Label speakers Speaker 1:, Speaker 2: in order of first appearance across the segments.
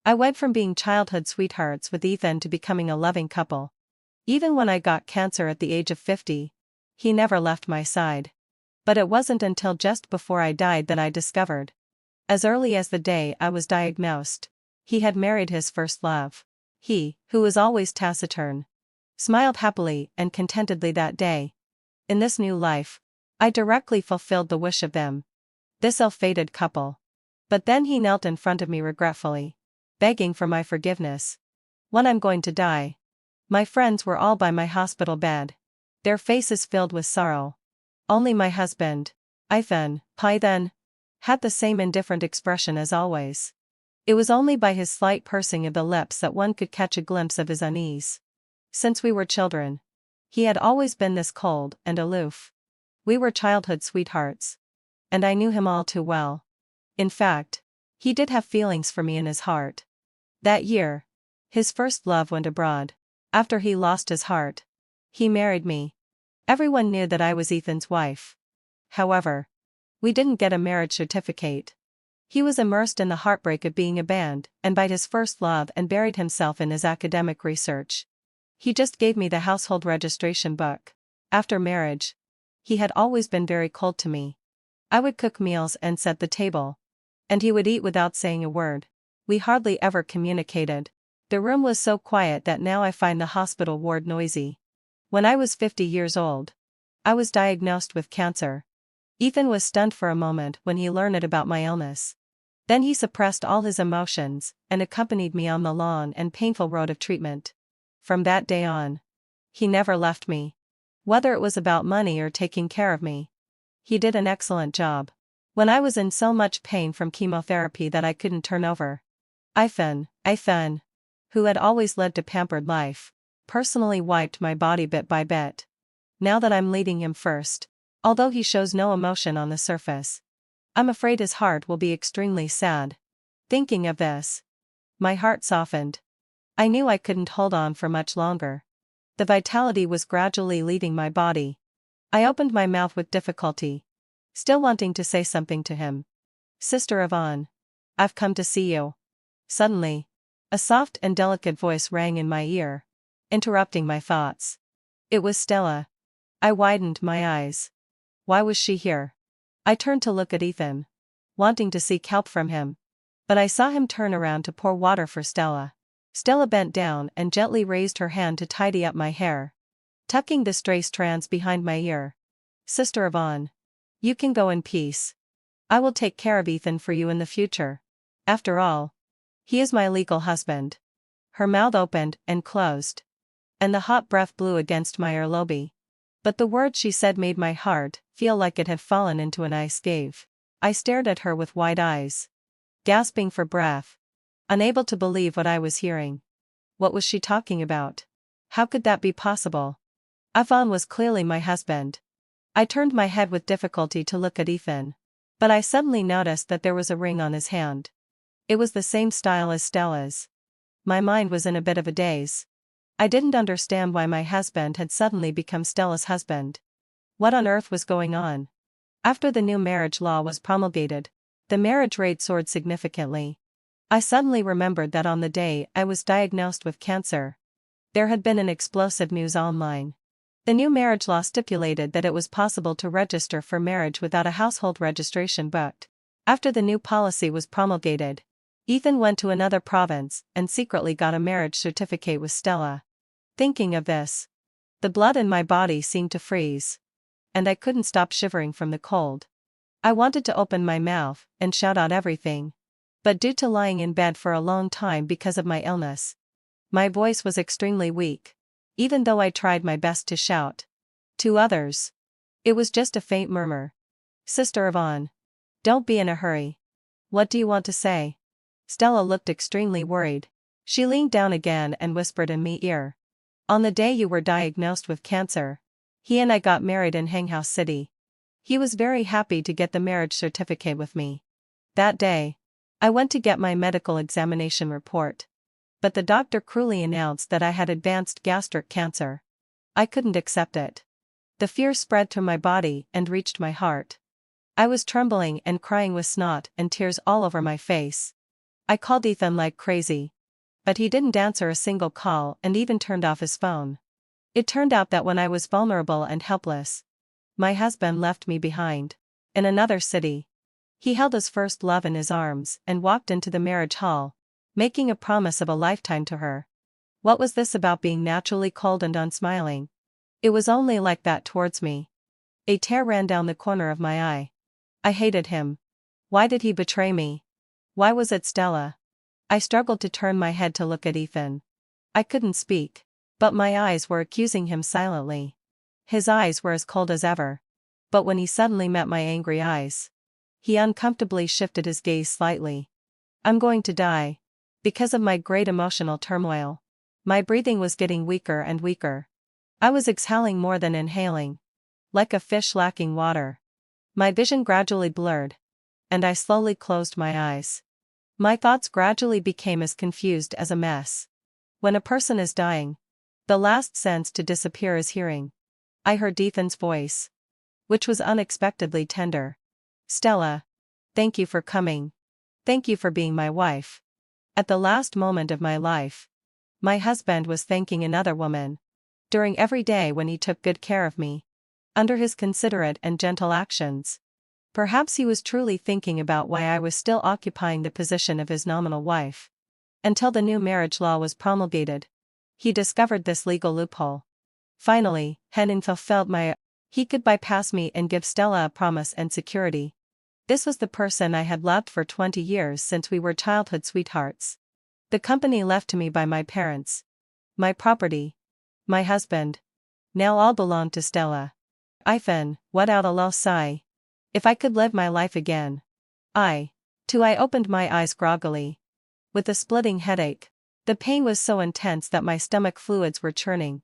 Speaker 1: I went from being childhood sweethearts with Ethan to becoming a loving couple. Even when I got cancer at the age of 50, he never left my side. But it wasn't until just before I died that I discovered. As early as the day I was diagnosed, he had married his first love. He, who was always taciturn, smiled happily and contentedly that day. In this new life, I directly fulfilled the wish of them, this ill-fated couple. But then he knelt in front of me regretfully, begging for my forgiveness. When I'm going to die. My friends were all by my hospital bed, their faces filled with sorrow. Only my husband, Ethan, had the same indifferent expression as always. It was only by his slight pursing of the lips that one could catch a glimpse of his unease. Since we were children, he had always been this cold and aloof. We were childhood sweethearts. And I knew him all too well. In fact, he did have feelings for me in his heart. That year, his first love went abroad. After he lost his heart, he married me. Everyone knew that I was Ethan's wife. However, we didn't get a marriage certificate. He was immersed in the heartbreak of being abandoned and by his first love and buried himself in his academic research. He just gave me the household registration book. After marriage, he had always been very cold to me. I would cook meals and set the table, and he would eat without saying a word. We hardly ever communicated. The room was so quiet that now I find the hospital ward noisy. When I was 50 years old, I was diagnosed with cancer. Ethan was stunned for a moment when he learned about my illness. Then he suppressed all his emotions and accompanied me on the long and painful road of treatment. From that day on, he never left me. Whether it was about money or taking care of me, he did an excellent job. When I was in so much pain from chemotherapy that I couldn't turn over, Ethan, who had always led a pampered life, personally wiped my body bit by bit. Now that I'm leading him first, although he shows no emotion on the surface, I'm afraid his heart will be extremely sad. Thinking of this, my heart softened. I knew I couldn't hold on for much longer. The vitality was gradually leaving my body. I opened my mouth with difficulty, still wanting to say something to him. Sister Yvonne, I've come to see you. Suddenly, a soft and delicate voice rang in my ear, interrupting my thoughts. It was Stella. I widened my eyes. Why was she here? I turned to look at Ethan, wanting to seek help from him. But I saw him turn around to pour water for Stella. Stella bent down and gently raised her hand to tidy up my hair, tucking the stray strands behind my ear. Sister Yvonne, you can go in peace. I will take care of Ethan for you in the future. After all, he is my legal husband. Her mouth opened and closed, and the hot breath blew against my earlobe. But the words she said made my heart feel like it had fallen into an ice cave. I stared at her with wide eyes, gasping for breath, unable to believe what I was hearing. What was she talking about? How could that be possible? Yvonne was clearly my husband. I turned my head with difficulty to look at Ethan, but I suddenly noticed that there was a ring on his hand. It was the same style as Stella's. My mind was in a bit of a daze. I didn't understand why my husband had suddenly become Stella's husband. What on earth was going on? After the new marriage law was promulgated, the marriage rate soared significantly. I suddenly remembered that on the day I was diagnosed with cancer, there had been an explosive news online. The new marriage law stipulated that it was possible to register for marriage without a household registration book. After the new policy was promulgated, Ethan went to another province and secretly got a marriage certificate with Stella. Thinking of this, the blood in my body seemed to freeze, and I couldn't stop shivering from the cold. I wanted to open my mouth and shout out everything, but due to lying in bed for a long time because of my illness, my voice was extremely weak. Even though I tried my best to shout to others, it was just a faint murmur. Sister Yvonne, don't be in a hurry. What do you want to say? Stella looked extremely worried. She leaned down again and whispered in my ear. On the day you were diagnosed with cancer, he and I got married in Hanghouse City. He was very happy to get the marriage certificate with me. That day, I went to get my medical examination report. But the doctor cruelly announced that I had advanced gastric cancer. I couldn't accept it. The fear spread through my body and reached my heart. I was trembling and crying with snot and tears all over my face. I called Ethan like crazy. But he didn't answer a single call and even turned off his phone. It turned out that when I was vulnerable and helpless, my husband left me behind. In another city. He held his first love in his arms and walked into the marriage hall, making a promise of a lifetime to her. What was this about being naturally cold and unsmiling? It was only like that towards me. A tear ran down the corner of my eye. I hated him. Why did he betray me? Why was it Stella? I struggled to turn my head to look at Ethan. I couldn't speak, but my eyes were accusing him silently. His eyes were as cold as ever. But when he suddenly met my angry eyes, he uncomfortably shifted his gaze slightly. I'm going to die. Because of my great emotional turmoil. My breathing was getting weaker and weaker. I was exhaling more than inhaling. Like a fish lacking water. My vision gradually blurred. And I slowly closed my eyes. My thoughts gradually became as confused as a mess. When a person is dying, the last sense to disappear is hearing. I heard Ethan's voice, which was unexpectedly tender. Stella. Thank you for coming. Thank you for being my wife. At the last moment of my life, my husband was thanking another woman. During every day when he took good care of me. Under his considerate and gentle actions. Perhaps he was truly thinking about why I was still occupying the position of his nominal wife. Until the new marriage law was promulgated. He discovered this legal loophole. Finally, Henin fulfilled he could bypass me and give Stella a promise and security. This was the person I had loved for 20 years since we were childhood sweethearts. The company left to me by my parents. My property. My husband. Now all belonged to Stella. Ethan, let out a low sigh. If I could live my life again. I opened my eyes groggily. With a splitting headache. The pain was so intense that my stomach fluids were churning.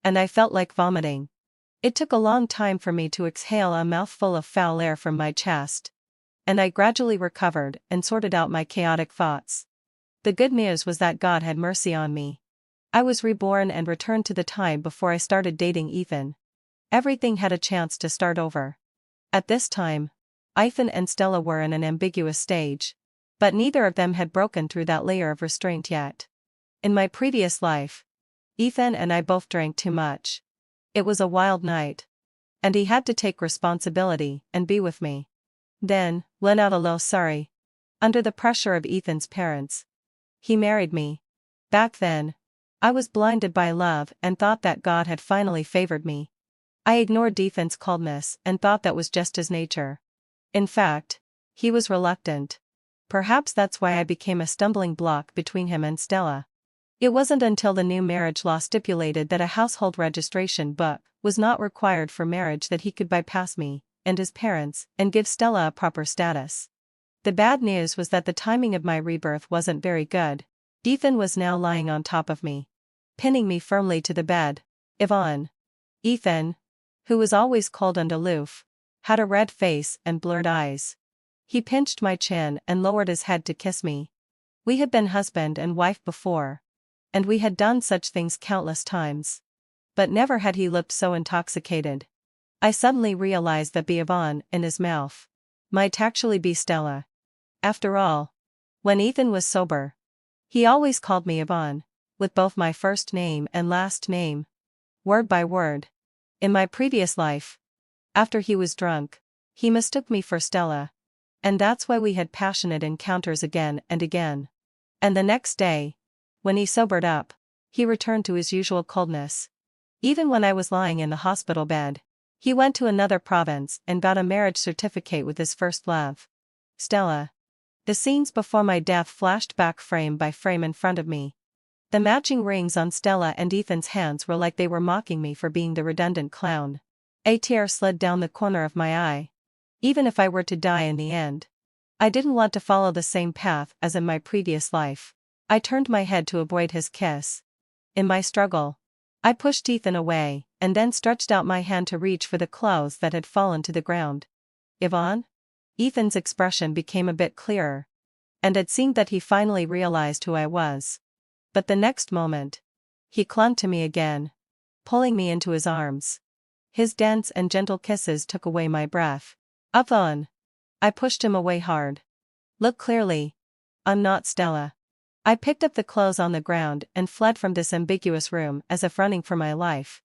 Speaker 1: And I felt like vomiting. It took a long time for me to exhale a mouthful of foul air from my chest. And I gradually recovered and sorted out my chaotic thoughts. The good news was that God had mercy on me. I was reborn and returned to the time before I started dating Ethan. Everything had a chance to start over. At this time, Ethan and Stella were in an ambiguous stage. But neither of them had broken through that layer of restraint yet. In my previous life, Ethan and I both drank too much. It was a wild night. And he had to take responsibility and be with me. Then, let out a low sorry. Under the pressure of Ethan's parents. He married me. Back then, I was blinded by love and thought that God had finally favored me. I ignored Ethan's coldness and thought that was just his nature. In fact, he was reluctant. Perhaps that's why I became a stumbling block between him and Stella. It wasn't until the new marriage law stipulated that a household registration book was not required for marriage that he could bypass me and his parents and give Stella a proper status. The bad news was that the timing of my rebirth wasn't very good. Ethan was now lying on top of me, pinning me firmly to the bed. Yvonne. Ethan, who was always cold and aloof, had a red face and blurred eyes. He pinched my chin and lowered his head to kiss me. We had been husband and wife before. And we had done such things countless times. But never had he looked so intoxicated. I suddenly realized that Yvonne in his mouth might actually be Stella. After all, when Ethan was sober, he always called me Yvonne, with both my first name and last name. Word by word. In my previous life, after he was drunk, he mistook me for Stella. And that's why we had passionate encounters again and again. And the next day, when he sobered up, he returned to his usual coldness. Even when I was lying in the hospital bed, he went to another province and got a marriage certificate with his first love. Stella. The scenes before my death flashed back frame by frame in front of me. The matching rings on Stella and Ethan's hands were like they were mocking me for being the redundant clown. A tear slid down the corner of my eye. Even if I were to die in the end, I didn't want to follow the same path as in my previous life. I turned my head to avoid his kiss. In my struggle, I pushed Ethan away, and then stretched out my hand to reach for the clothes that had fallen to the ground. Yvonne? Ethan's expression became a bit clearer. And it seemed that he finally realized who I was. But the next moment, he clung to me again, pulling me into his arms. His dense and gentle kisses took away my breath. Yvonne. I pushed him away hard. Look clearly. I'm not Stella. I picked up the clothes on the ground and fled from this ambiguous room as if running for my life.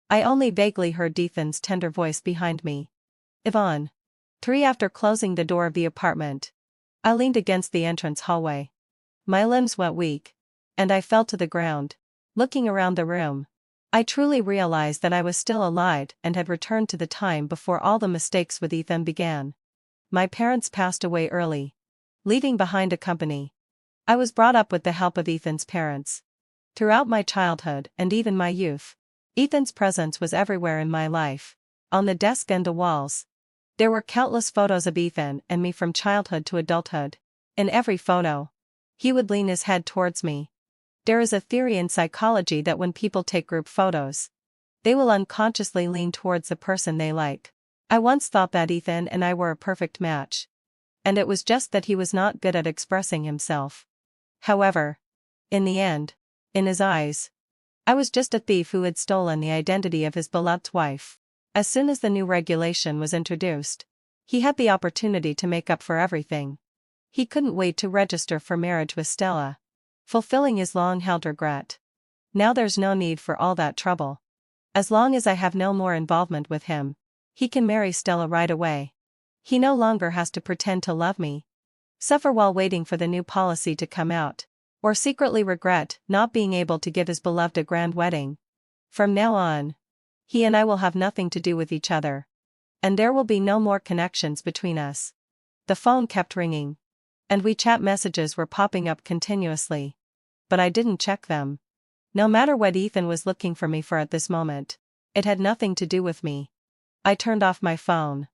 Speaker 1: I only vaguely heard Ethan's tender voice behind me. Yvonne. 3 After closing the door of the apartment, I leaned against the entrance hallway. My limbs went weak, and I fell to the ground. Looking around the room, I truly realized that I was still alive and had returned to the time before all the mistakes with Ethan began. My parents passed away early, leaving behind a company. I was brought up with the help of Ethan's parents. Throughout my childhood and even my youth, Ethan's presence was everywhere in my life. On the desk and the walls, there were countless photos of Ethan and me from childhood to adulthood. In every photo, he would lean his head towards me. There is a theory in psychology that when people take group photos, they will unconsciously lean towards the person they like. I once thought that Ethan and I were a perfect match. And it was just that he was not good at expressing himself. However, in the end, in his eyes, I was just a thief who had stolen the identity of his beloved wife. As soon as the new regulation was introduced, he had the opportunity to make up for everything. He couldn't wait to register for marriage with Stella, fulfilling his long-held regret. Now there's no need for all that trouble. As long as I have no more involvement with him, he can marry Stella right away. He no longer has to pretend to love me, suffer while waiting for the new policy to come out, or secretly regret not being able to give his beloved a grand wedding. From now on, he and I will have nothing to do with each other. And there will be no more connections between us. The phone kept ringing, and WeChat messages were popping up continuously. But I didn't check them. No matter what Ethan was looking for me for at this moment, it had nothing to do with me. I turned off my phone,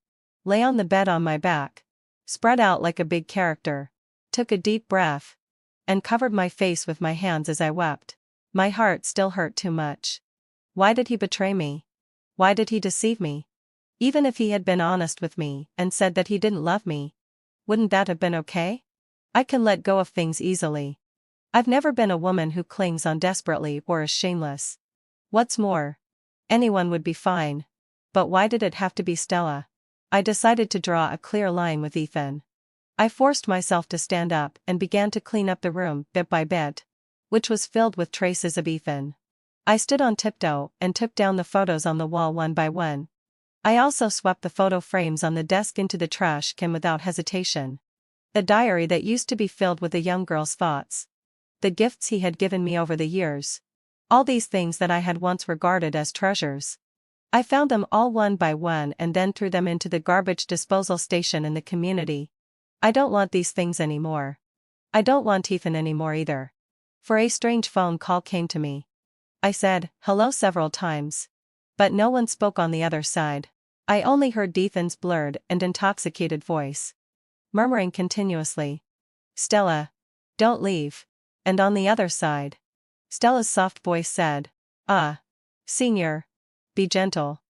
Speaker 1: lay on the bed on my back, spread out like a big character, took a deep breath, and covered my face with my hands as I wept. My heart still hurt too much. Why did he betray me? Why did he deceive me? Even if he had been honest with me and said that he didn't love me, wouldn't that have been okay? I can let go of things easily. I've never been a woman who clings on desperately or is shameless. What's more, anyone would be fine. But why did it have to be Stella? I decided to draw a clear line with Ethan. I forced myself to stand up and began to clean up the room bit by bit, which was filled with traces of Ethan. I stood on tiptoe and took down the photos on the wall one by one. I also swept the photo frames on the desk into the trash can without hesitation. A diary that used to be filled with a young girl's thoughts. The gifts he had given me over the years. All these things that I had once regarded as treasures. I found them all one by one and then threw them into the garbage disposal station in the community. I don't want these things anymore. I don't want Ethan anymore either. For a strange phone call came to me. I said hello several times, but no one spoke on the other side. I only heard Ethan's blurred and intoxicated voice, murmuring continuously, "Stella, don't leave." And on the other side, Stella's soft voice said, Senior, be gentle."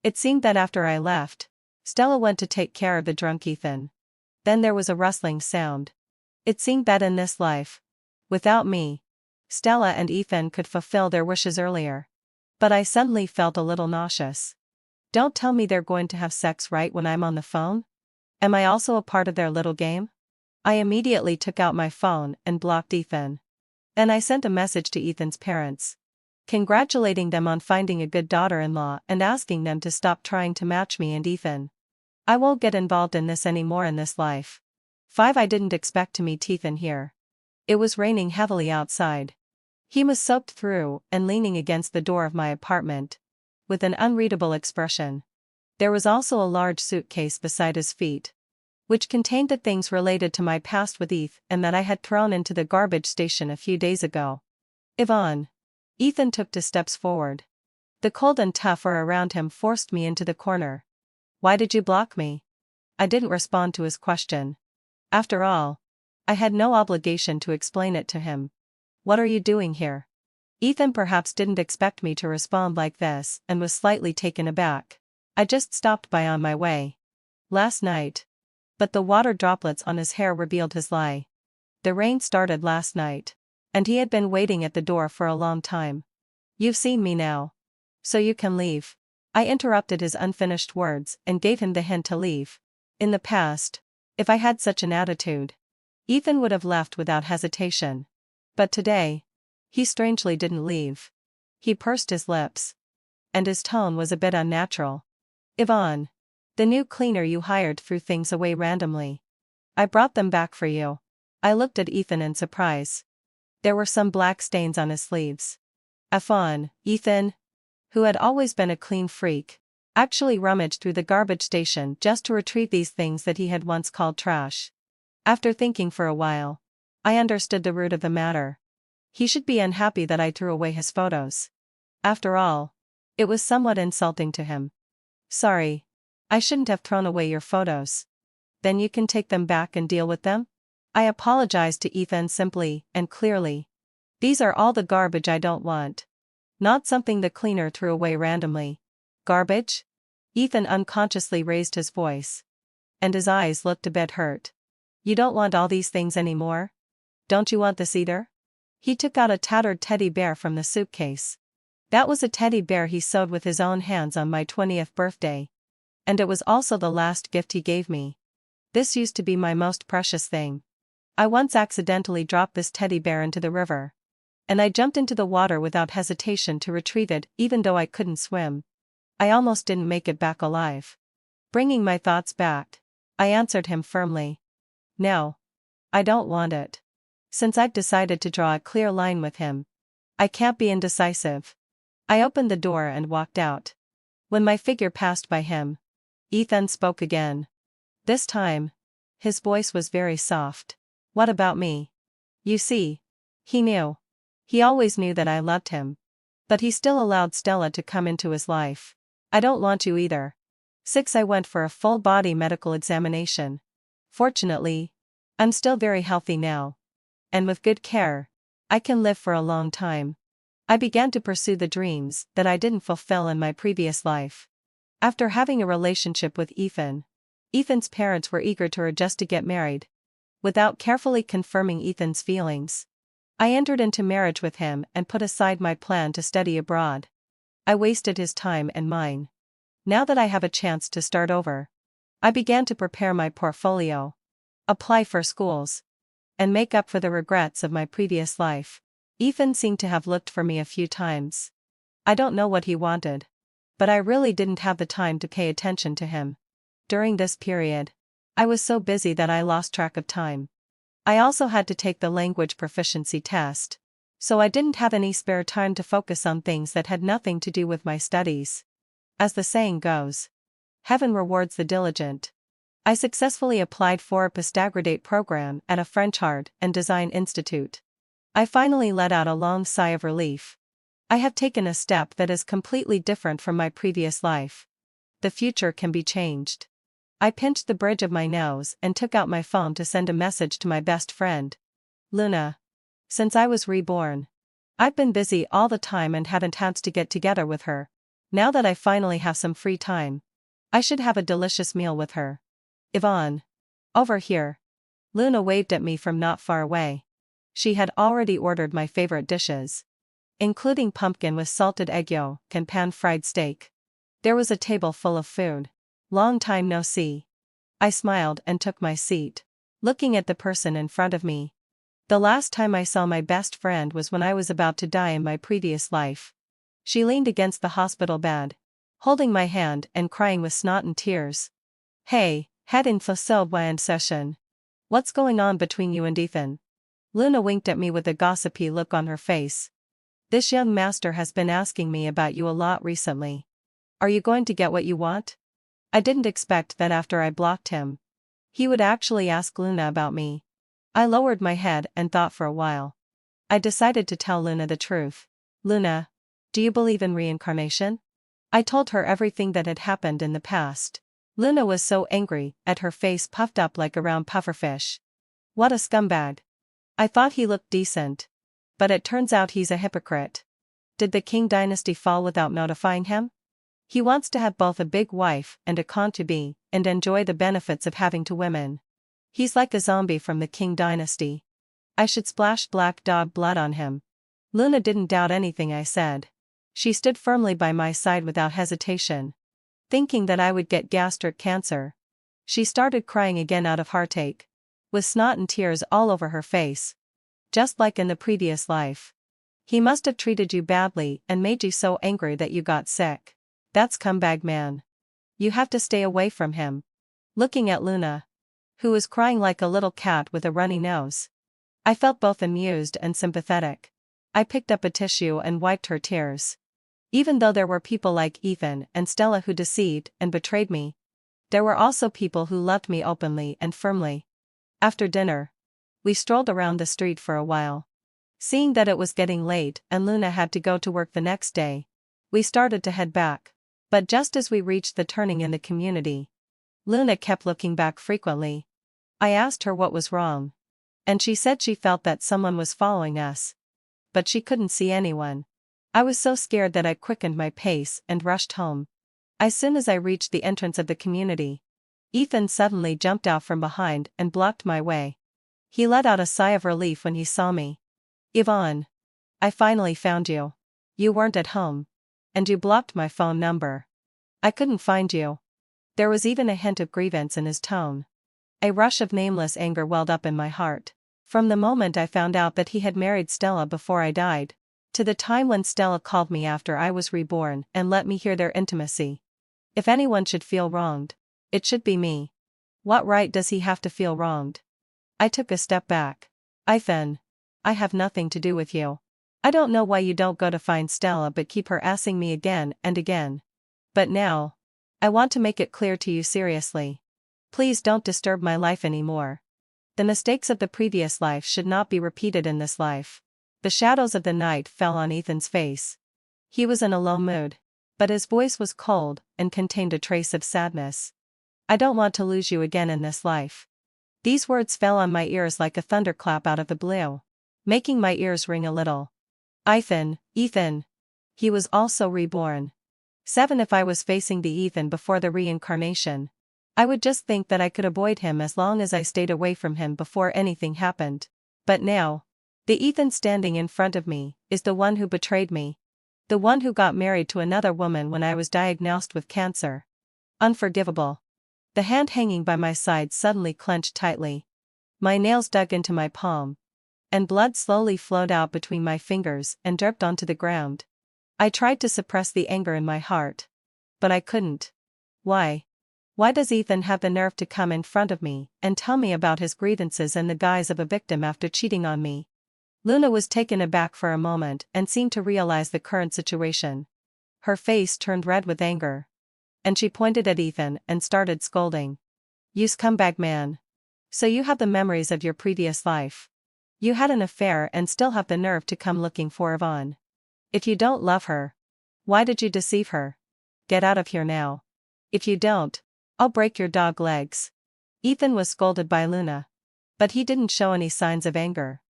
Speaker 1: It seemed that after I left, Stella went to take care of the drunk Ethan. Then there was a rustling sound. It seemed that in this life, without me, Stella and Ethan could fulfill their wishes earlier. But I suddenly felt a little nauseous. Don't tell me they're going to have sex right when I'm on the phone? Am I also a part of their little game? I immediately took out my phone and blocked Ethan. Then I sent a message to Ethan's parents, congratulating them on finding a good daughter-in-law and asking them to stop trying to match me and Ethan. I won't get involved in this anymore in this life. 5 I didn't expect to meet Ethan here. It was raining heavily outside. He was soaked through and leaning against the door of my apartment, with an unreadable expression. There was also a large suitcase beside his feet, which contained the things related to my past with Ethan and that I had thrown into the garbage station a few days ago. Yvonne. Ethan took 2 steps forward. The cold and tough air around him forced me into the corner. Why did you block me? I didn't respond to his question. After all, I had no obligation to explain it to him. What are you doing here? Ethan perhaps didn't expect me to respond like this and was slightly taken aback. I just stopped by on my way. Last night. But the water droplets on his hair revealed his lie. The rain started last night, and he had been waiting at the door for a long time. You've seen me now, so you can leave. I interrupted his unfinished words and gave him the hint to leave. In the past, if I had such an attitude, Ethan would have left without hesitation. But today, he strangely didn't leave. He pursed his lips. And his tone was a bit unnatural. Yvonne. The new cleaner you hired threw things away randomly. I brought them back for you. I looked at Ethan in surprise. There were some black stains on his sleeves. Yvonne, Ethan, who had always been a clean freak, actually rummaged through the garbage station just to retrieve these things that he had once called trash. After thinking for a while, I understood the root of the matter. He should be unhappy that I threw away his photos. After all, it was somewhat insulting to him. Sorry. I shouldn't have thrown away your photos. Then you can take them back and deal with them? I apologized to Ethan simply and clearly. These are all the garbage I don't want. Not something the cleaner threw away randomly. Garbage? Ethan unconsciously raised his voice. And his eyes looked a bit hurt. You don't want all these things anymore? Don't you want this either? He took out a tattered teddy bear from the suitcase. That was a teddy bear he sewed with his own hands on my 20th birthday. And it was also the last gift he gave me. This used to be my most precious thing. I once accidentally dropped this teddy bear into the river. And I jumped into the water without hesitation to retrieve it even though I couldn't swim. I almost didn't make it back alive. Bringing my thoughts back, I answered him firmly. No. I don't want it. Since I've decided to draw a clear line with him, I can't be indecisive. I opened the door and walked out. When my figure passed by him, Ethan spoke again. This time, his voice was very soft. What about me? You see, he knew. He always knew that I loved him. But he still allowed Stella to come into his life. I don't want you either. 6. I went for a full-body medical examination. Fortunately, I'm still very healthy now. And with good care, I can live for a long time. I began to pursue the dreams that I didn't fulfill in my previous life. After having a relationship with Ethan, Ethan's parents were eager to just to get married. Without carefully confirming Ethan's feelings, I entered into marriage with him and put aside my plan to study abroad. I wasted his time and mine. Now that I have a chance to start over, I began to prepare my portfolio, apply for schools, and make up for the regrets of my previous life. Ethan seemed to have looked for me a few times. I don't know what he wanted, but I really didn't have the time to pay attention to him. During this period, I was so busy that I lost track of time. I also had to take the language proficiency test, so I didn't have any spare time to focus on things that had nothing to do with my studies. As the saying goes, heaven rewards the diligent. I successfully applied for a postgraduate program at a French art and design institute. I finally let out a long sigh of relief. I have taken a step that is completely different from my previous life. The future can be changed. I pinched the bridge of my nose and took out my phone to send a message to my best friend, Luna. Since I was reborn, I've been busy all the time and haven't had to get together with her. Now that I finally have some free time, I should have a delicious meal with her. Yvonne. Over here. Luna waved at me from not far away. She had already ordered my favorite dishes, including pumpkin with salted egg yolk and pan-fried steak. There was a table full of food. Long time no see. I smiled and took my seat, looking at the person in front of me. The last time I saw my best friend was when I was about to die in my previous life. She leaned against the hospital bed, holding my hand and crying with snot and tears. Hey, head in for session. What's going on between you and Ethan? Luna winked at me with a gossipy look on her face. This young master has been asking me about you a lot recently. Are you going to get what you want? I didn't expect that after I blocked him, he would actually ask Luna about me. I lowered my head and thought for a while. I decided to tell Luna the truth. Luna, do you believe in reincarnation? I told her everything that had happened in the past. Luna was so angry, at her face puffed up like a round pufferfish. What a scumbag. I thought he looked decent. But it turns out he's a hypocrite. Did the King dynasty fall without notifying him? He wants to have both a big wife and a concubine, and enjoy the benefits of having two women. He's like a zombie from the King dynasty. I should splash black dog blood on him. Luna didn't doubt anything I said. She stood firmly by my side without hesitation. Thinking that I would get gastric cancer, she started crying again out of heartache. with snot and tears all over her face. Just like in the previous life. He must have treated you badly and made you so angry that you got sick. That's scumbag man. You have to stay away from him. Looking at Luna, who was crying like a little cat with a runny nose, I felt both amused and sympathetic. I picked up a tissue and wiped her tears. Even though there were people like Ethan and Stella who deceived and betrayed me, there were also people who loved me openly and firmly. After dinner, we strolled around the street for a while. Seeing that it was getting late and Luna had to go to work the next day, we started to head back. But just as we reached the turning in the community, Luna kept looking back frequently. I asked her what was wrong, and she said she felt that someone was following us, but she couldn't see anyone. I was so scared that I quickened my pace and rushed home. As soon as I reached the entrance of the community, Ethan suddenly jumped out from behind and blocked my way. He let out a sigh of relief when he saw me. Yvonne, I finally found you. You weren't at home. And you blocked my phone number. I couldn't find you. There was even a hint of grievance in his tone. A rush of nameless anger welled up in my heart. From the moment I found out that he had married Stella before I died, to the time when Stella called me after I was reborn and let me hear their intimacy. If anyone should feel wronged, it should be me. What right does he have to feel wronged? I took a step back. Ethan, I have nothing to do with you. I don't know why you don't go to find Stella but keep harassing me again and again. But now, I want to make it clear to you seriously. Please don't disturb my life anymore. The mistakes of the previous life should not be repeated in this life. The shadows of the night fell on Ethan's face. He was in a low mood, but his voice was cold and contained a trace of sadness. I don't want to lose you again in this life. These words fell on my ears like a thunderclap out of the blue, making my ears ring a little. Ethan. He was also reborn. 7 If I was facing the Ethan before the reincarnation, I would just think that I could avoid him as long as I stayed away from him before anything happened. But now, the Ethan standing in front of me is the one who betrayed me. The one who got married to another woman when I was diagnosed with cancer. Unforgivable. The hand hanging by my side suddenly clenched tightly. My nails dug into my palm, and blood slowly flowed out between my fingers and dripped onto the ground. I tried to suppress the anger in my heart, but I couldn't. Why? Why does Ethan have the nerve to come in front of me and tell me about his grievances in the guise of a victim after cheating on me? Luna was taken aback for a moment and seemed to realize the current situation. Her face turned red with anger, and she pointed at Ethan and started scolding. You scumbag man. So you have the memories of your previous life. You had an affair and still have the nerve to come looking for Yvonne. If you don't love her, why did you deceive her? Get out of here now. If you don't, I'll break your dog legs. Ethan was scolded by Luna, but he didn't show any signs of anger.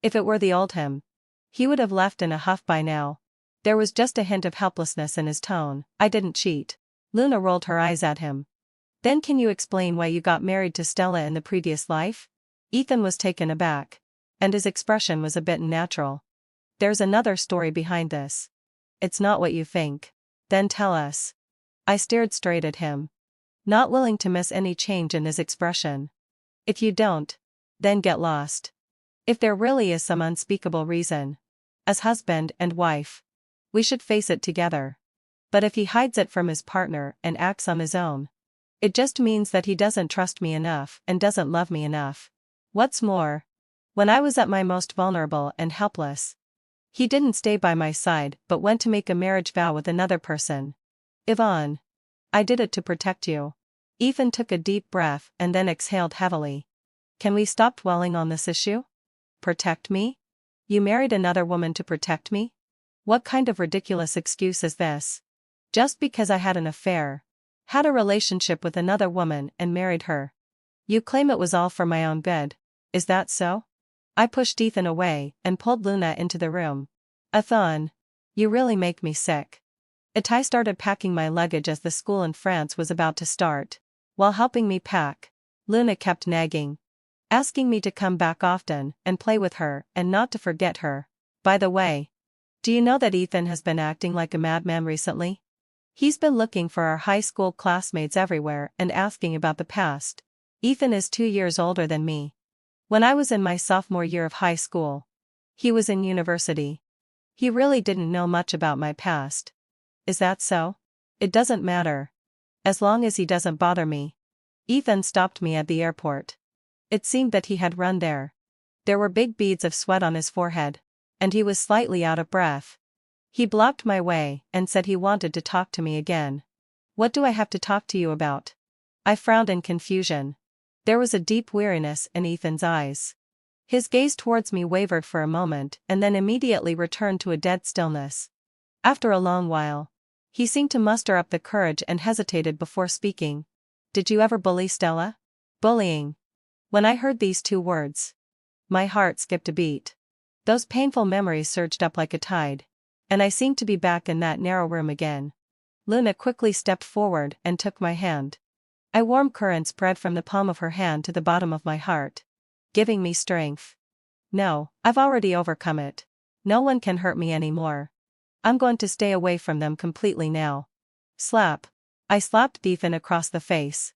Speaker 1: If it were the old him, he would have left in a huff by now. There was just a hint of helplessness in his tone. I didn't cheat. Luna rolled her eyes at him. Then can you explain why you got married to Stella in the previous life? Ethan was taken aback, and his expression was a bit unnatural. There's another story behind this. It's not what you think. Then tell us. I stared straight at him, not willing to miss any change in his expression. If you don't, then get lost. If there really is some unspeakable reason, as husband and wife, we should face it together. But if he hides it from his partner and acts on his own, it just means that he doesn't trust me enough and doesn't love me enough. What's more, when I was at my most vulnerable and helpless, he didn't stay by my side but went to make a marriage vow with another person. Yvonne, I did it to protect you. Ethan took a deep breath and then exhaled heavily. Can we stop dwelling on this issue? Protect me? You married another woman to protect me? What kind of ridiculous excuse is this? Just because I had an affair, had a relationship with another woman and married her. You claim it was all for my own good, is that so? I pushed Ethan away and pulled Luna into the room. Yvonne, you really make me sick. I started packing my luggage as the school in France was about to start. While helping me pack, Luna kept nagging, asking me to come back often and play with her and not to forget her. By the way, do you know that Ethan has been acting like a madman recently? He's been looking for our high school classmates everywhere and asking about the past. Ethan is 2 years older than me. When I was in my sophomore year of high school. He was in university. He really didn't know much about my past. Is that so? It doesn't matter. As long as he doesn't bother me. Ethan stopped me at the airport. It seemed that he had run there. There were big beads of sweat on his forehead. And he was slightly out of breath. He blocked my way and said he wanted to talk to me again. What do I have to talk to you about? I frowned in confusion. There was a deep weariness in Ethan's eyes. His gaze towards me wavered for a moment and then immediately returned to a dead stillness. After a long while, he seemed to muster up the courage and hesitated before speaking. Did you ever bully Stella? Bullying. When I heard these two words, my heart skipped a beat. Those painful memories surged up like a tide. And I seemed to be back in that narrow room again. Luna quickly stepped forward and took my hand. A warm current spread from the palm of her hand to the bottom of my heart, giving me strength. No, I've already overcome it. No one can hurt me anymore. I'm going to stay away from them completely now. Slap. I slapped Ethan across the face.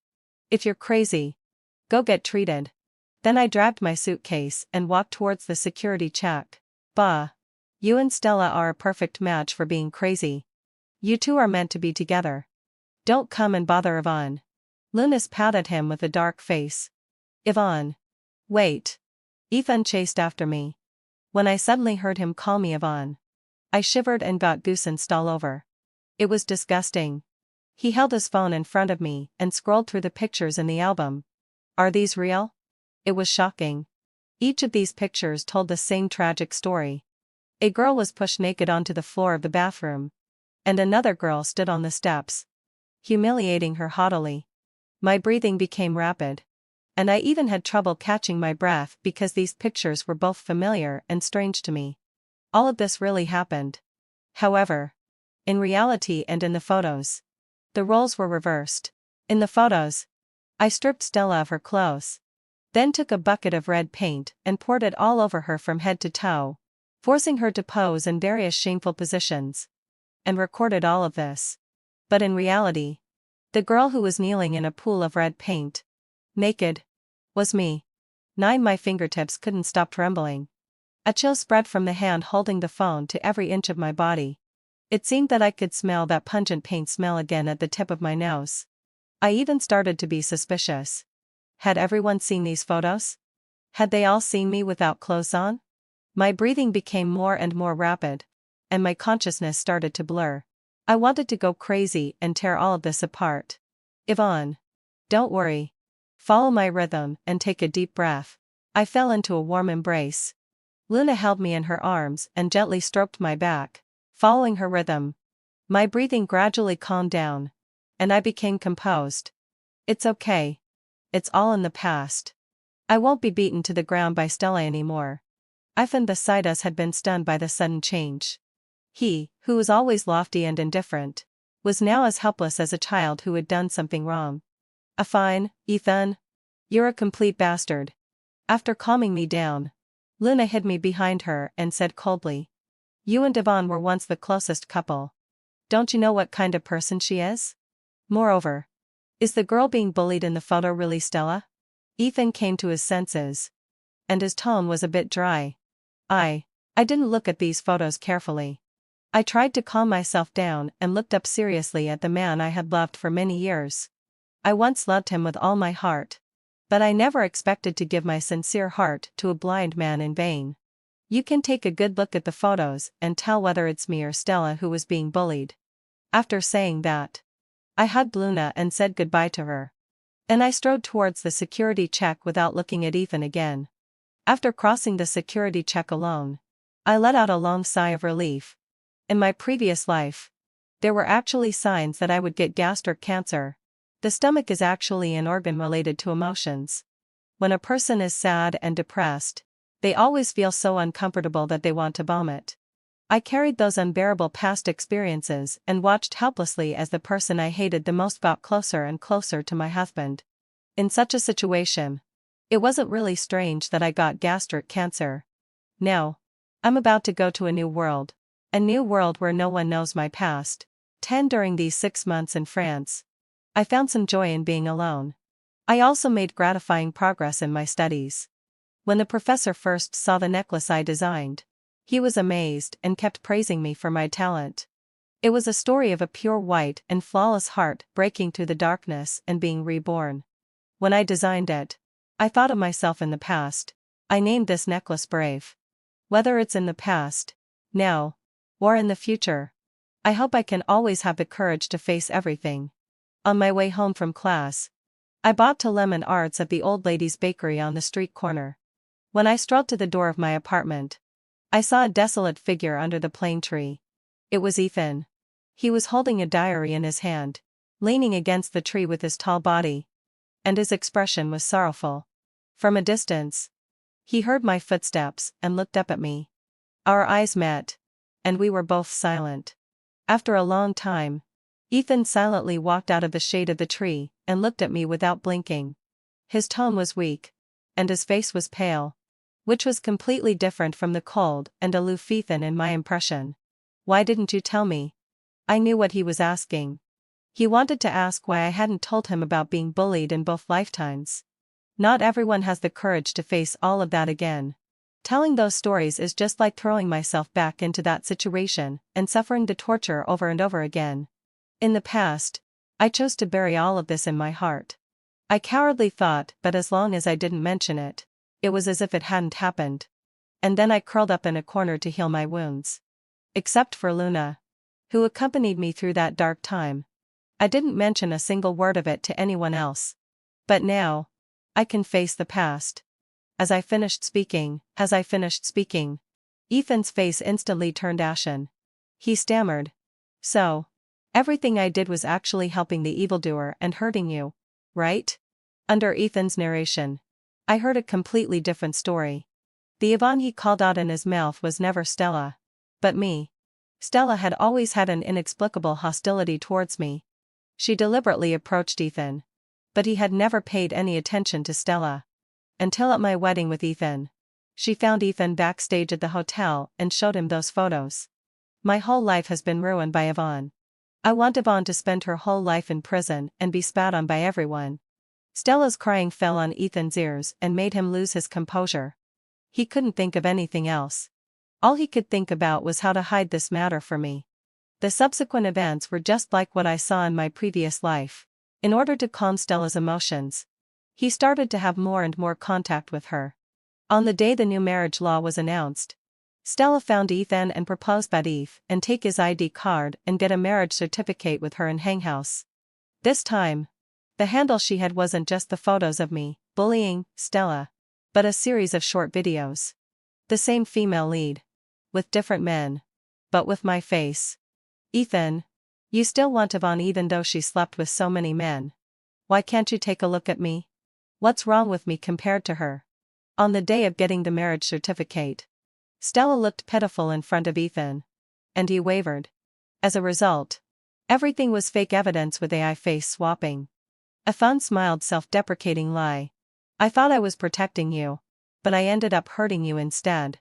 Speaker 1: If you're crazy, go get treated. Then I grabbed my suitcase and walked towards the security check. Bah. You and Stella are a perfect match for being crazy. You two are meant to be together. Don't come and bother Yvonne. Luna patted him with a dark face. Yvonne. Wait. Ethan chased after me. When I suddenly heard him call me Yvonne, I shivered and got goosebumps all over. It was disgusting. He held his phone in front of me and scrolled through the pictures in the album. Are these real? It was shocking. Each of these pictures told the same tragic story. A girl was pushed naked onto the floor of the bathroom. And another girl stood on the steps, humiliating her haughtily. My breathing became rapid. And I even had trouble catching my breath because these pictures were both familiar and strange to me. All of this really happened. However, in reality and in the photos, the roles were reversed. In the photos, I stripped Stella of her clothes, then took a bucket of red paint and poured it all over her from head to toe, forcing her to pose in various shameful positions, and recorded all of this. But in reality, the girl who was kneeling in a pool of red paint, naked, was me. My fingertips couldn't stop trembling. A chill spread from the hand holding the phone to every inch of my body. It seemed that I could smell that pungent paint smell again at the tip of my nose. I even started to be suspicious. Had everyone seen these photos? Had they all seen me without clothes on? My breathing became more and more rapid, and my consciousness started to blur. I wanted to go crazy and tear all of this apart. Yvonne. Don't worry. Follow my rhythm and take a deep breath. I fell into a warm embrace. Luna held me in her arms and gently stroked my back, following her rhythm. My breathing gradually calmed down, and I became composed. It's okay. It's all in the past. I won't be beaten to the ground by Stella anymore. Ethan beside us had been stunned by the sudden change. He, who was always lofty and indifferent, was now as helpless as a child who had done something wrong. Fine, Ethan. You're a complete bastard. After calming me down, Luna hid me behind her and said coldly, you and Yvonne were once the closest couple. Don't you know what kind of person she is? Moreover, is the girl being bullied in the photo really Stella? Ethan came to his senses, and his tone was a bit dry. I didn't look at these photos carefully. I tried to calm myself down and looked up seriously at the man I had loved for many years. I once loved him with all my heart. But I never expected to give my sincere heart to a blind man in vain. You can take a good look at the photos and tell whether it's me or Stella who was being bullied. After saying that, I hugged Luna and said goodbye to her. And I strode towards the security check without looking at Ethan again. After crossing the security check alone, I let out a long sigh of relief. In my previous life, there were actually signs that I would get gastric cancer. The stomach is actually an organ related to emotions. When a person is sad and depressed, they always feel so uncomfortable that they want to vomit. I carried those unbearable past experiences and watched helplessly as the person I hated the most got closer and closer to my husband. In such a situation, it wasn't really strange that I got gastric cancer. Now, I'm about to go to a new world where no one knows my past. During these 6 months in France, I found some joy in being alone. I also made gratifying progress in my studies. When the professor first saw the necklace I designed, he was amazed and kept praising me for my talent. It was a story of a pure white and flawless heart breaking through the darkness and being reborn. When I designed it, I thought of myself in the past. I named this necklace Brave. Whether it's in the past, now, or in the future, I hope I can always have the courage to face everything. On my way home from class, I bought 2 lemon arts at the old lady's bakery on the street corner. When I strolled to the door of my apartment, I saw a desolate figure under the plane tree. It was Ethan. He was holding a diary in his hand, leaning against the tree with his tall body, and his expression was sorrowful. From a distance, he heard my footsteps and looked up at me. Our eyes met, and we were both silent. After a long time, Ethan silently walked out of the shade of the tree and looked at me without blinking. His tone was weak, and his face was pale, which was completely different from the cold and aloof Ethan in my impression. "Why didn't you tell me?" I knew what he was asking. He wanted to ask why I hadn't told him about being bullied in both lifetimes. Not everyone has the courage to face all of that again. Telling those stories is just like throwing myself back into that situation and suffering the torture over and over again. In the past, I chose to bury all of this in my heart. I cowardly thought that as long as I didn't mention it, it was as if it hadn't happened. And then I curled up in a corner to heal my wounds. Except for Luna, who accompanied me through that dark time, I didn't mention a single word of it to anyone else. But now, I can face the past. As I finished speaking, Ethan's face instantly turned ashen. He stammered. "So, everything I did was actually helping the evildoer and hurting you, right?" Under Ethan's narration, I heard a completely different story. The Yvonne he called out in his mouth was never Stella, but me. Stella had always had an inexplicable hostility towards me. She deliberately approached Ethan, but he had never paid any attention to Stella. Until at my wedding with Ethan. She found Ethan backstage at the hotel and showed him those photos. My whole life has been ruined by Yvonne. I want Yvonne to spend her whole life in prison and be spat on by everyone. Stella's crying fell on Ethan's ears and made him lose his composure. He couldn't think of anything else. All he could think about was how to hide this matter from me. The subsequent events were just like what I saw in my previous life. In order to calm Stella's emotions, he started to have more and more contact with her. On the day the new marriage law was announced, Stella found Ethan and proposed that Eve and take his ID card and get a marriage certificate with her in Hanghouse. This time, the handle she had wasn't just the photos of me bullying Stella, but a series of short videos. The same female lead, with different men, but with my face. "Ethan, you still want Yvonne even though she slept with so many men. Why can't you take a look at me? What's wrong with me compared to her?" On the day of getting the marriage certificate, Stella looked pitiful in front of Ethan. And he wavered. As a result, everything was fake evidence with AI face swapping. Yvonne smiled self-deprecating lie. "I thought I was protecting you, but I ended up hurting you instead."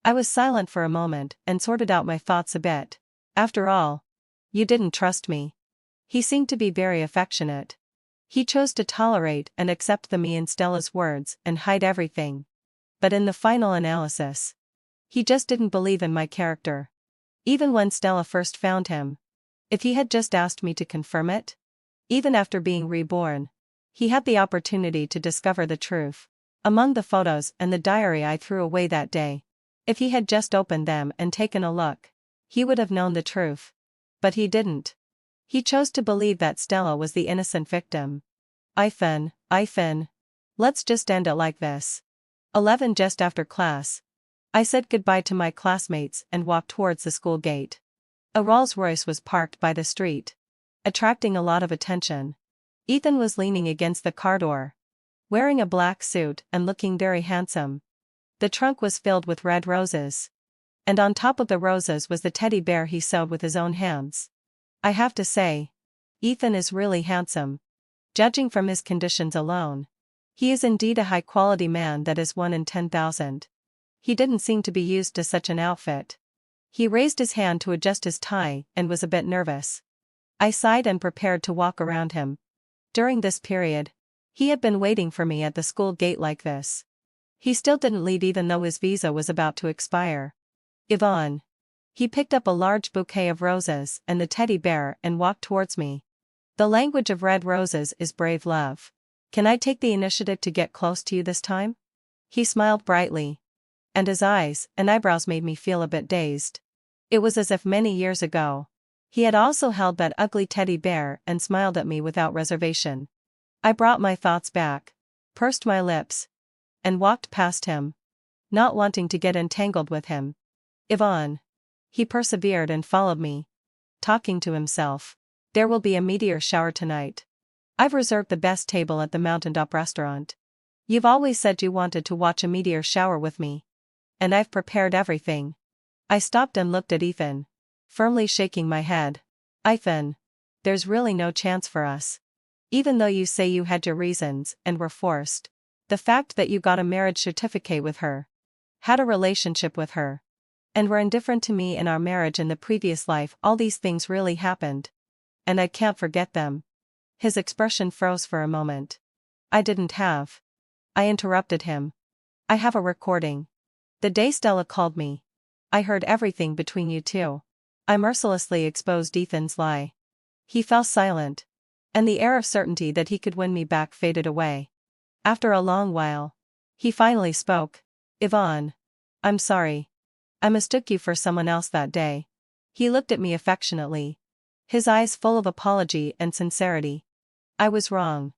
Speaker 1: I was silent for a moment and sorted out my thoughts a bit. "After all, you didn't trust me." He seemed to be very affectionate. He chose to tolerate and accept me in Stella's words and hide everything. But in the final analysis, he just didn't believe in my character. Even when Stella first found him. If he had just asked me to confirm it? Even after being reborn, he had the opportunity to discover the truth. Among the photos and the diary I threw away that day, if he had just opened them and taken a look, he would have known the truth. But he didn't. He chose to believe that Stella was the innocent victim. Ethan, let's just end it like this. 11 Just after class, I said goodbye to my classmates and walked towards the school gate. A Rolls-Royce was parked by the street, attracting a lot of attention. Ethan was leaning against the car door, wearing a black suit and looking very handsome. The trunk was filled with red roses. And on top of the roses was the teddy bear he sewed with his own hands. I have to say, Ethan is really handsome. Judging from his conditions alone, he is indeed a high-quality man that is 1 in 10,000. He didn't seem to be used to such an outfit. He raised his hand to adjust his tie and was a bit nervous. I sighed and prepared to walk around him. During this period, he had been waiting for me at the school gate like this. He still didn't leave even though his visa was about to expire. Yvonne. He picked up a large bouquet of roses and the teddy bear and walked towards me. The language of red roses is brave love. Can I take the initiative to get close to you this time? He smiled brightly. And his eyes and eyebrows made me feel a bit dazed. It was as if many years ago. He had also held that ugly teddy bear and smiled at me without reservation. I brought my thoughts back, pursed my lips, and walked past him, not wanting to get entangled with him. Yvonne. He persevered and followed me, talking to himself. There will be a meteor shower tonight. I've reserved the best table at the mountaintop restaurant. You've always said you wanted to watch a meteor shower with me. And I've prepared everything. I stopped and looked at Ethan, firmly shaking my head. Ethan. There's really no chance for us. Even though you say you had your reasons and were forced. The fact that you got a marriage certificate with her, had a relationship with her, and were indifferent to me in our marriage in the previous life, all these things really happened. And I can't forget them. His expression froze for a moment. I interrupted him. I have a recording. The day Stella called me. I heard everything between you two. I mercilessly exposed Ethan's lie. He fell silent. And the air of certainty that he could win me back faded away. After a long while, he finally spoke. Yvonne. I'm sorry. I mistook you for someone else that day. He looked at me affectionately, his eyes full of apology and sincerity. I was wrong.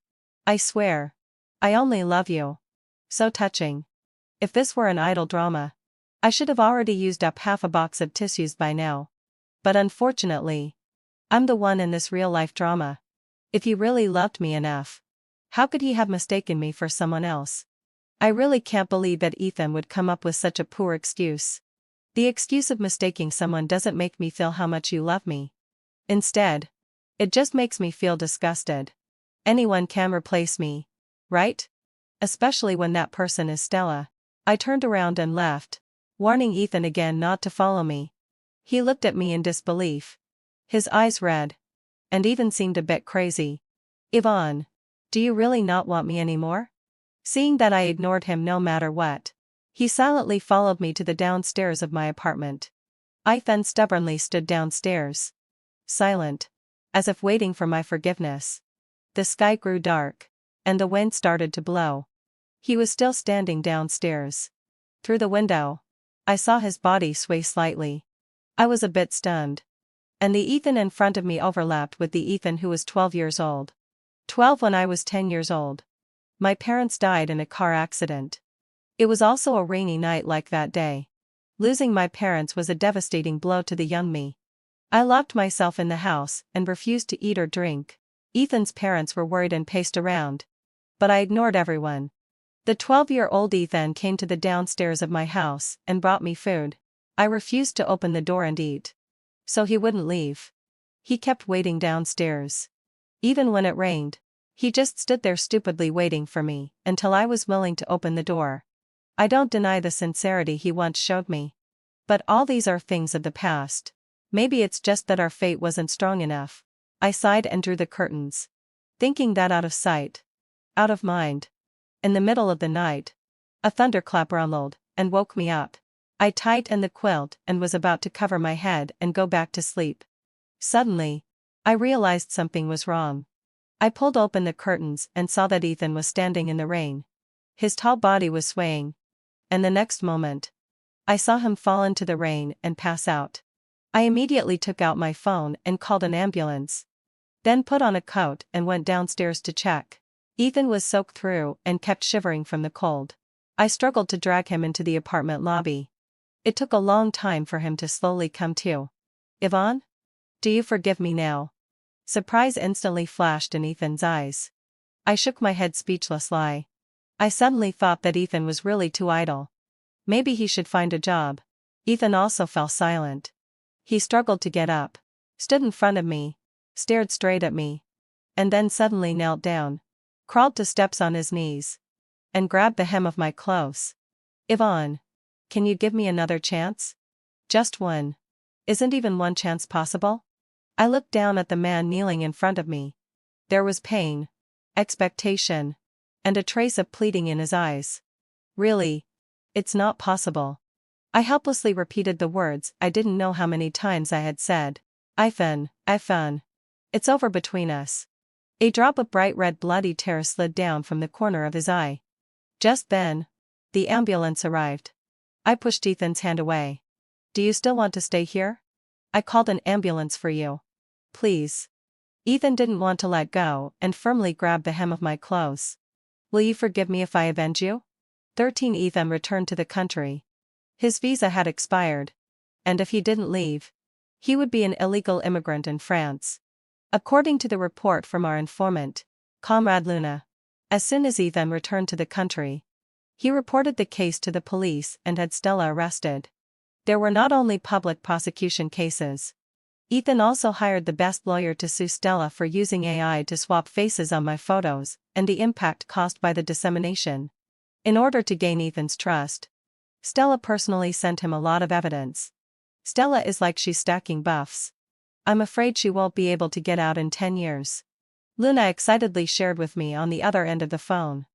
Speaker 1: I swear. I only love you. So touching. If this were an idle drama, I should have already used up half a box of tissues by now. But unfortunately, I'm the one in this real-life drama. If he really loved me enough, how could he have mistaken me for someone else? I really can't believe that Ethan would come up with such a poor excuse. The excuse of mistaking someone doesn't make me feel how much you love me. Instead, it just makes me feel disgusted. Anyone can replace me, right? Especially when that person is Stella. I turned around and left, warning Ethan again not to follow me. He looked at me in disbelief, his eyes red, and even seemed a bit crazy. Yvonne. Do you really not want me anymore? Seeing that I ignored him no matter what, he silently followed me to the downstairs of my apartment. I then stubbornly stood downstairs, silent, as if waiting for my forgiveness. The sky grew dark, and the wind started to blow. He was still standing downstairs. Through the window, I saw his body sway slightly. I was a bit stunned. And the Ethan in front of me overlapped with the Ethan who was 12 years old. 12 when I was 10 years old. My parents died in a car accident. It was also a rainy night like that day. Losing my parents was a devastating blow to the young me. I locked myself in the house and refused to eat or drink. Ethan's parents were worried and paced around. But I ignored everyone. The 12-year-old Ethan came to the downstairs of my house and brought me food. I refused to open the door and eat. So he wouldn't leave. He kept waiting downstairs. Even when it rained, he just stood there stupidly waiting for me until I was willing to open the door. I don't deny the sincerity he once showed me. But all these are things of the past. Maybe it's just that our fate wasn't strong enough. I sighed and drew the curtains, thinking that out of sight, out of mind. In the middle of the night, a thunderclap rumbled and woke me up. I tightened the quilt and was about to cover my head and go back to sleep. Suddenly, I realized something was wrong. I pulled open the curtains and saw that Ethan was standing in the rain. His tall body was swaying. And the next moment, I saw him fall into the rain and pass out. I immediately took out my phone and called an ambulance. Then put on a coat and went downstairs to check. Ethan was soaked through and kept shivering from the cold. I struggled to drag him into the apartment lobby. It took a long time for him to slowly come to. Yvonne? Do you forgive me now? Surprise instantly flashed in Ethan's eyes. I shook my head speechlessly. I suddenly thought that Ethan was really too idle. Maybe he should find a job. Ethan also fell silent. He struggled to get up, stood in front of me, stared straight at me, and then suddenly knelt down, crawled to steps on his knees, and grabbed the hem of my clothes. Yvonne, can you give me another chance? Just one. Isn't even one chance possible? I looked down at the man kneeling in front of me. There was pain, expectation, and a trace of pleading in his eyes. Really? It's not possible. I helplessly repeated the words I didn't know how many times I had said. Ethan. It's over between us. A drop of bright red bloody tear slid down from the corner of his eye. Just then, the ambulance arrived. I pushed Ethan's hand away. Do you still want to stay here? I called an ambulance for you. Please. Ethan didn't want to let go and firmly grabbed the hem of my clothes. Will you forgive me if I avenge you? 13 Ethan returned to the country. His visa had expired. And if he didn't leave, he would be an illegal immigrant in France. According to the report from our informant, Comrade Luna. As soon as Ethan returned to the country, he reported the case to the police and had Stella arrested. There were not only public prosecution cases. Ethan also hired the best lawyer to sue Stella for using AI to swap faces on my photos, and the impact caused by the dissemination. In order to gain Ethan's trust, Stella personally sent him a lot of evidence. Stella is like she's stacking buffs. I'm afraid she won't be able to get out in 10 years. Luna excitedly shared with me on the other end of the phone.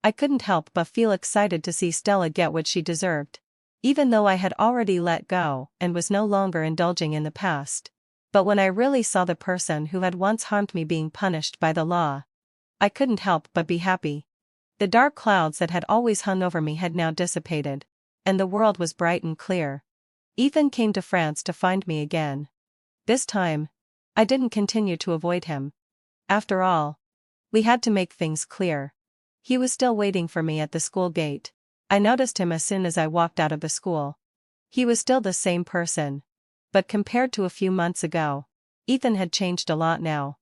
Speaker 1: I couldn't help but feel excited to see Stella get what she deserved. Even though I had already let go and was no longer indulging in the past. But when I really saw the person who had once harmed me being punished by the law, I couldn't help but be happy. The dark clouds that had always hung over me had now dissipated, and the world was bright and clear. Ethan came to France to find me again. This time, I didn't continue to avoid him. After all, we had to make things clear. He was still waiting for me at the school gate. I noticed him as soon as I walked out of the school. He was still the same person. But compared to a few months ago, Ethan had changed a lot now.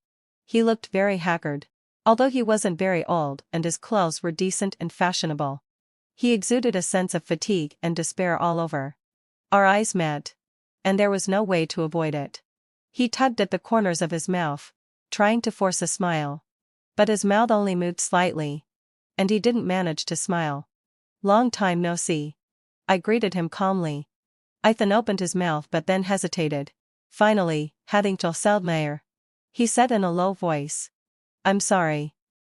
Speaker 1: He looked very haggard, although he wasn't very old and his clothes were decent and fashionable. He exuded a sense of fatigue and despair all over. Our eyes met, and there was no way to avoid it. He tugged at the corners of his mouth, trying to force a smile. But his mouth only moved slightly, and he didn't manage to smile. Long time no see. I greeted him calmly. Ethan opened his mouth but then hesitated. Finally, hading Meyer. He said in a low voice. I'm sorry.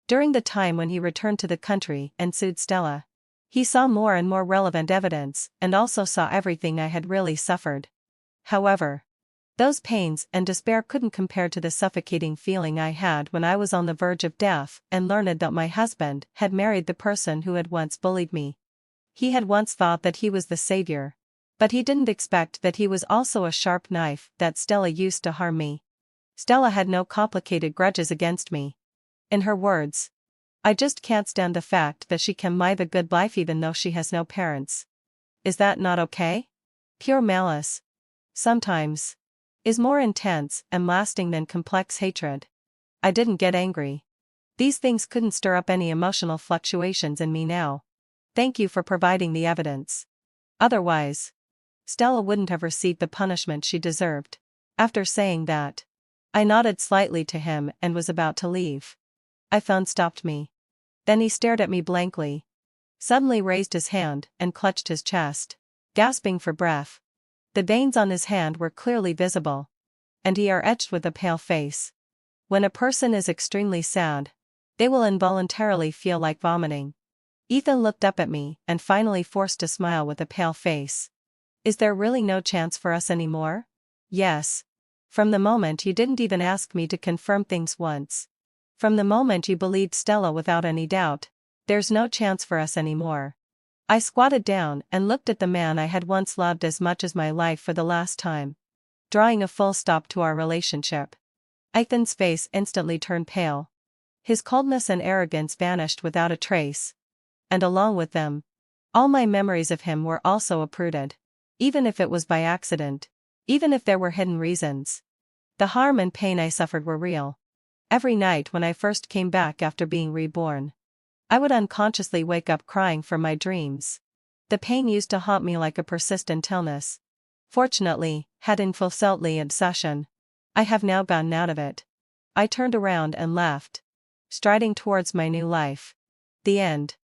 Speaker 1: During the time when he returned to the country and sued Stella, he saw more and more relevant evidence and also saw everything I had really suffered. However, those pains and despair couldn't compare to the suffocating feeling I had when I was on the verge of death and learned that my husband had married the person who had once bullied me. He had once thought that he was the savior. But he didn't expect that he was also a sharp knife that Stella used to harm me. Stella had no complicated grudges against me. In her words, I just can't stand the fact that she can live a good life even though she has no parents. Is that not okay? Pure malice, sometimes, is more intense and lasting than complex hatred. I didn't get angry. These things couldn't stir up any emotional fluctuations in me now. Thank you for providing the evidence. Otherwise, Stella wouldn't have received the punishment she deserved. After saying that, I nodded slightly to him and was about to leave. Ethan stopped me. Then he stared at me blankly. Suddenly raised his hand and clutched his chest, gasping for breath. The veins on his hand were clearly visible, and he are etched with a pale face. When a person is extremely sad, they will involuntarily feel like vomiting. Ethan looked up at me and finally forced a smile with a pale face. Is there really no chance for us anymore? Yes. From the moment you didn't even ask me to confirm things once. From the moment you believed Stella without any doubt, there's no chance for us anymore. I squatted down and looked at the man I had once loved as much as my life for the last time, drawing a full stop to our relationship. Ethan's face instantly turned pale. His coldness and arrogance vanished without a trace. And along with them, all my memories of him were also uprooted. Even if it was by accident. Even if there were hidden reasons. The harm and pain I suffered were real. Every night when I first came back after being reborn, I would unconsciously wake up crying from my dreams. The pain used to haunt me like a persistent illness. Fortunately, having fulfilled the obsession, I have now gotten out of it. I turned around and left, striding towards my new life. The end.